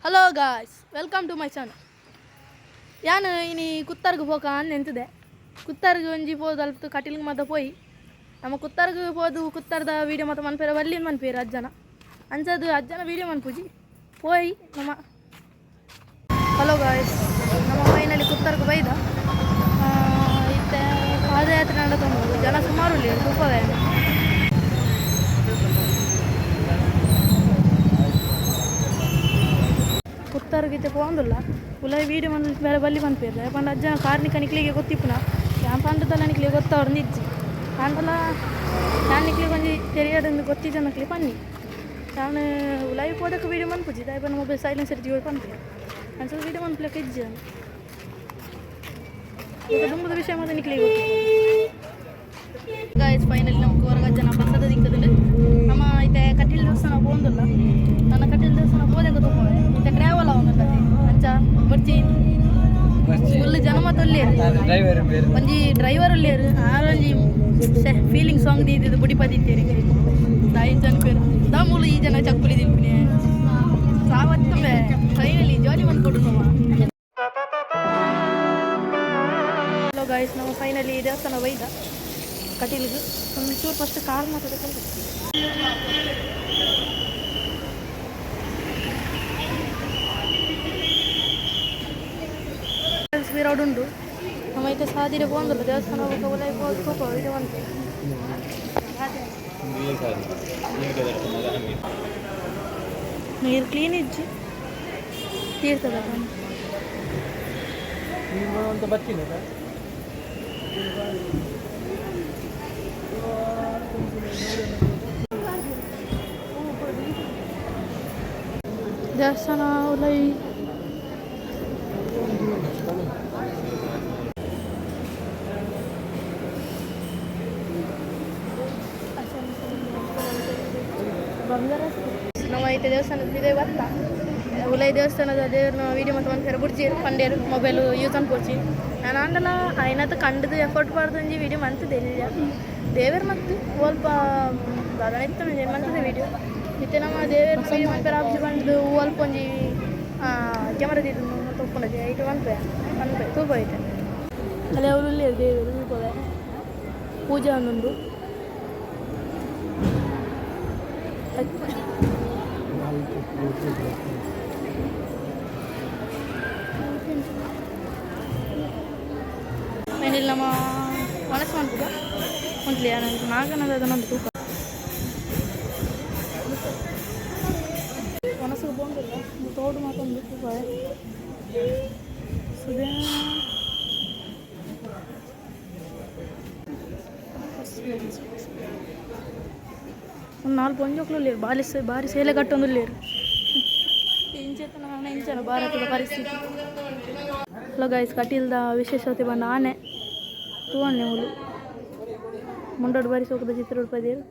Hello guys, welcome to my channel. ಯಾನು ಇನಿ ಕುತ್ತರ್ಗೆ ಹೋಗ ನೆಂತಿದೆ. ಕುತ್ತರ್ಗೆ ಒಂಜಿ ಪೋದು ಅಲ್ಪ ಕಟಿಲಿಗೆ ಮದ ಪೋಯಿ ನಮ್ಮ ಕುತ್ತರ್ಗೆ ಹೋದು ಕುತ್ತರ್ದ ವೀಡಿಯೋ ಮತ್ತು ಮನ್ಪೇರ ಒಲ್ಲಿಂದ ಮನ್ಪೇರ ಅಜ್ಜನ ಅಂಚದು ಅಜ್ಜನ ವೀಡಿಯೋ ಮನ್ಪುಜಿ ಪೋಯಿ ನಮ್ಮ. ಹಲೋ ಗಾಯ್ಸ್, ನಮ್ಮ ಫೈನಲಿ ಕುತ್ತರ್ಗೆ ಬೈದ ಇತ್ತೆ ಪಾದಯಾತ್ರೆ ನಡೆದೊಂದು ಜನ ಸುಮಾರು ಇಲ್ಲಿ ತುಪ್ಪವೇ ಕುತ್ತರ್ಗಿತ್ತೆ ಪೋಂದಿಲ್ಲ ಉಲಾಯಿ ವೀಡಿಯೋ ಮನ್ ಬೇರೆ ಬಲ್ಲಿ ಮನ್ಪೇರ್ದೆ ಪಂಡ ಅಜ್ಜನ ಕಾರ್ನಿಕ ನಿಕ್ಲಿಗೆ ಗೊತ್ತಿಪ್ಪುನ ಯಾನ್ ಪಂಡದಲ್ಲ ನಿಕ್ಲಿಗೆ ಗೊತ್ತವ್ರು ನಿಜ್ಜಿ ಪಂಡಲ ಯಾನ್ ನಿಕ್ಲಿಗೆ ಒಂಜಿ ತೆರಿಯಡಂದು ಗೊತ್ತಿದ್ದನಕ್ಲಿ ಪನ್ನಿ ನಾನು ಉಲಾಯಿ ಪೋದಕ್ಕೆ ವೀಡಿಯೋ ಮನ್ಪುಜಿ ದಾಯಪನ ಮೊಬೈಲ್ ಸೈಲೆನ್ಸರ್ ಜೀವ ಪನ್ಪೆ ಅನ್ಸದು ವೀಡಿಯೋ ಮನ್ಪ್ಲಕ್ಕೆ ಇಜ್ಜಿ ನಾನು ಈಗ ದುಂಬದ ವಿಷಯ ಮತ್ತೆ ನಿಕ್ಲಿಗೆ ಗೊತ್ತಿತ್ತು. ಗಾಯ್ಸ್ ಫೈನಲಿ ನಮ್ಗೆ ಹೊರಗೆ ಅಜ್ಜನ ಬಸದ ದಿಕ್ಕದಲ್ಲಿ ನಮ್ಮ ಐತೆ ಕಟೀಲ್ ದೇವಸ್ಥಾನ ಪೋಂದಿಲ್ಲ ನನ್ನ ಕಟೀಲ್ ದೇವಸ್ಥಾನ ಪೋದೆ ಗೊತ್ತೋದೆ ಇಂಥ ಟ್ರಾವೆಲ್ ಅವನಲ್ಲ ಅಂಚ ಬರ್ಚಿ ಫುಲ್ ಜನ ಮತ್ತೊಲ್ಲೇರು ಒಂಜಿ ಡ್ರೈವರ್ ಅಲ್ಲೇರು ಆರೊಂಜಿ ಫೀಲಿಂಗ್ ಸಾಂಗ್ ದಿದ್ದು ಬುಡಿ ಪದಿತ್ತೇರಿ ತಾಯಿನ ಜನಪೇರು ದಮೂಲು ಈ ಜನ ಚಕ್ಕುಲಿ ದಿಲ್ಪಿನಿ ಸಾವತ್ತಂಬೆ ಫೈನಲಿ ಜಾಲಿ ಬಂದ್ಕೊಡು ನಮ್ಮ. ಹಲೋ ಗಾಯ್ಸ್, ನಾವು ಫೈನಲಿ ದೇವಸ್ಥಾನ ಒಯ್ದ ಕಟೀಲಿಗೆ ಒಂಚೂರು ಫಸ್ಟ್ ಕಾರ್ ಮಾತಾಡೋದು ವಿರಾಡ್ ಉಂಡು ನಮ್ಮೈತೆ ಸಾದಿರೆ ಪೋಂದಿಲ್ಲ ದೇವಸ್ಥಾನ ಒಲೈ ತೂಪ ಇದು ಅಂತೆ ನೀರು ಕ್ಲೀನ್ ಇಜ್ಜಿ ತೀರ್ತದ ದೇವಸ್ಥಾನ ಒಲೈ ನಾವು ಐತೆ ದೇವಸ್ಥಾನದ ಇದೆ ಬರ್ತಾ ಉಲೈ ದೇವಸ್ಥಾನದ ದೇವ್ರನ್ನ ವೀಡಿಯೋ ಮತ್ತು ಒಂದು ಫೇರ ಬುಡ್ಜಿ ಪಂಡೇರು ಮೊಬೈಲು ಯೂಸ್ ಅನ್ಕೋಚಿ ನಾನು ಅಂಡಲ್ಲ ಆಯ್ನತ್ತು ಕಂಡದು ಎಫರ್ಟ್ ಮಾಡ್ದಂಜಿ ವೀಡಿಯೋ ಮಂತದೆ ದೇವರ ಮತ್ತು ಸ್ವಲ್ಪ ಅದನ್ನೆತ್ತ ಮಂತದೆ ವೀಡಿಯೋ ಮತ್ತೆ ನಮ್ಮ ದೇವರ ವೀಡಿಯೋ ಮಂಪೇರ ಆಪ್ಷನ್ ಬಂದು ಸ್ವಲ್ಪ ಒಂಜಿ ಕ್ಯಾಮರಾದಿದ್ದು ಮತ್ತು ಒಪ್ಕೊಂಡದೆ ಐಟು ಅನ್ಪೆ ತೂಪ ಐತೆ ಅಲ್ಲಿ ಅವರು ಇಲ್ಲಿ ದೇವರು ತೂಪವೆ ಪೂಜೆ ಒಂದೊಂದು ಇಲ್ಲಿ ನಮ್ಮ ಮನಸ್ಸು ಮಾಡ್ತದ ಉಂಟ್ಲಿ ನನಗೆ ನಾಗನದ ಅದನ್ನೊಂದು ತೂಕ ಮನಸ್ಸಿಗೆ ಬಂದಿಲ್ಲ ತೋಡು ಮಾತೊಂದು ತೂಕ ಸುದೇ ಒಂದು 4 ಪೊಂಜೋಕ್ಲು ಲೇರು ಭಾರಿ ಸೇಲೆ ಕಟ್ಟೊಂದು ಲೇರು ಇಂಚೆತ್ತ ನನ್ನ ಇಂಚನ ಭಾರತದ ಪರಿಸ್ಥಿತಿ. ಹಲೋ ಗೈಸ್, ಕಟೀಲ್ದ ವಿಶೇಷತೆ ಬಂದ ಆನೆ ತೂವಣ್ಣೆ ಹುಲು ಮುಂಡೋಡು ಬಾರಿ ಸೋಕದ ಚಿತ್ರ ರೂಪಾಯಿದೇರು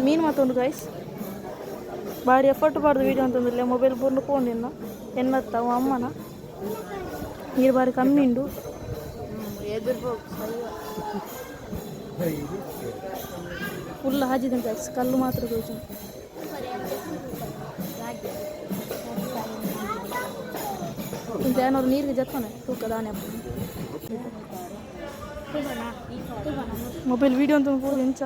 ಮೀನು ಮತ್ತೊಂದು ಗೈಸ್ ಭಾರಿ ಎಫರ್ಟ್ ಬಾರ್ದು ವೀಡಿಯೋ ಅಂತಂದಿಲ್ಲ ಮೊಬೈಲ್ ಬಂದು ಫೋನಿನ ಎನ್ನತ್ತಾವು ಅಮ್ಮನ ನೀರು ಬಾರಿ ಕಮ್ಮಿ ಉಂಡು ಫುಲ್ ಹಾಜಿದ ಗೈಸ್ ಕಲ್ಲು ಮಾತ್ರ ಹೋಯ್ತು ಇಂತ ಏನಾದ್ರು ನೀರಿಗೆ ಜತ್ಕೊನೆ ತೂಕ ದಾನೆ ಮೊಬೈಲ್ ವೀಡಿಯೋ ಅಂತ ಹೋಗಿ ಎಂಚ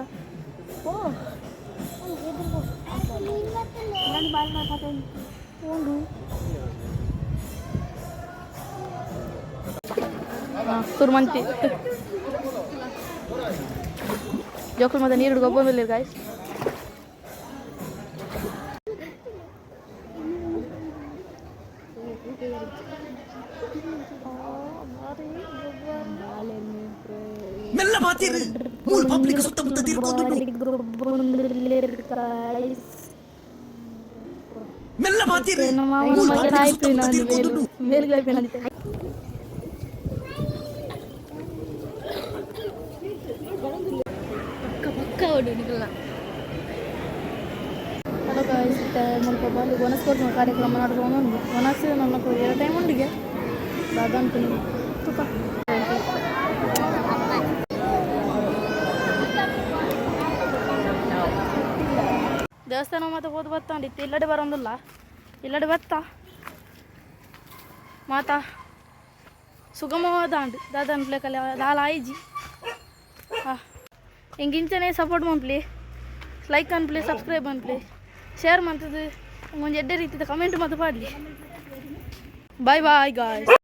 ತುರ್ಮಂತಿ ಜೋಕುಲ್ ಮತ್ತೆ ನೀರು ಗೊಬ್ಬಂದಿಲ್ಲ ಗಾಯ್ಸ್. ಮೆಲ್ಲ ಮಾತಿರು ಮೂಲ ಪಬ್ಲಿಕ್ ಸುತ್ತಮುತ್ತ ತಿರ್ಕೊಂಡು ಮೆಲ್ಲ ಮಾತಿರು ಮೂಲ ಪಬ್ಲಿಕ್ ಸುತ್ತಮುತ್ತ ತಿರ್ಕೊಂಡು ಪಕ್ಕ ಪಕ್ಕ ಓಡಿ ನಿಗಲ್ಲ. ಹಲೋ ಗಾಯ್ಸ್, ಮತ್ತೆ ಮುಲ್ಪ ಬಂದು ವನಸ್ ಕೊಟ್ಟು ಕಾರ್ಯಕ್ರಮ ನಡೆದುಕೊಂಡು ಉಂಟು ವನಸ್ ನನ್ನ ಎರಡು ಟೈಮ್ ಉಂಡಿಗೆ ಅದಂತು ತುಕ ದೇವಸ್ಥಾನ ಮತ್ತೆ ಹೋದ್ ಬರ್ತಾ ಉಂಡಿತ್ತು ಇಲ್ಲಡೆ ಬರೋದಿಲ್ಲ ಇಲ್ಲಡೆ ಬರ್ತಾ ಮಾತಾ ಸುಗಮವಾದ ಉಂಟು ದಾದನ್ ಪ್ಲೇಕಲ್ಲಿ ದಾಲ ಆಯ್ಜಿ ಹಿಂಗಿಂಚನೆ ಸಪೋರ್ಟ್ ಮಾಡ್ಲಿ ಲೈಕ್ ಅನ್ಪ್ಲಿ ಸಬ್ಸ್ಕ್ರೈಬ್ ಅನ್ಪ್ಲಿ ಶೇರ್ ಮಾಡ್ತದೆ ಮುಂಚೆ ಎಡ್ಡೆ ರೀತಿಯ ಕಮೆಂಟ್ ಮತ್ತು ಮಾಡಲಿ ಬಾಯ್ ಬಾಯ್ ಗಾಯ್ಸ್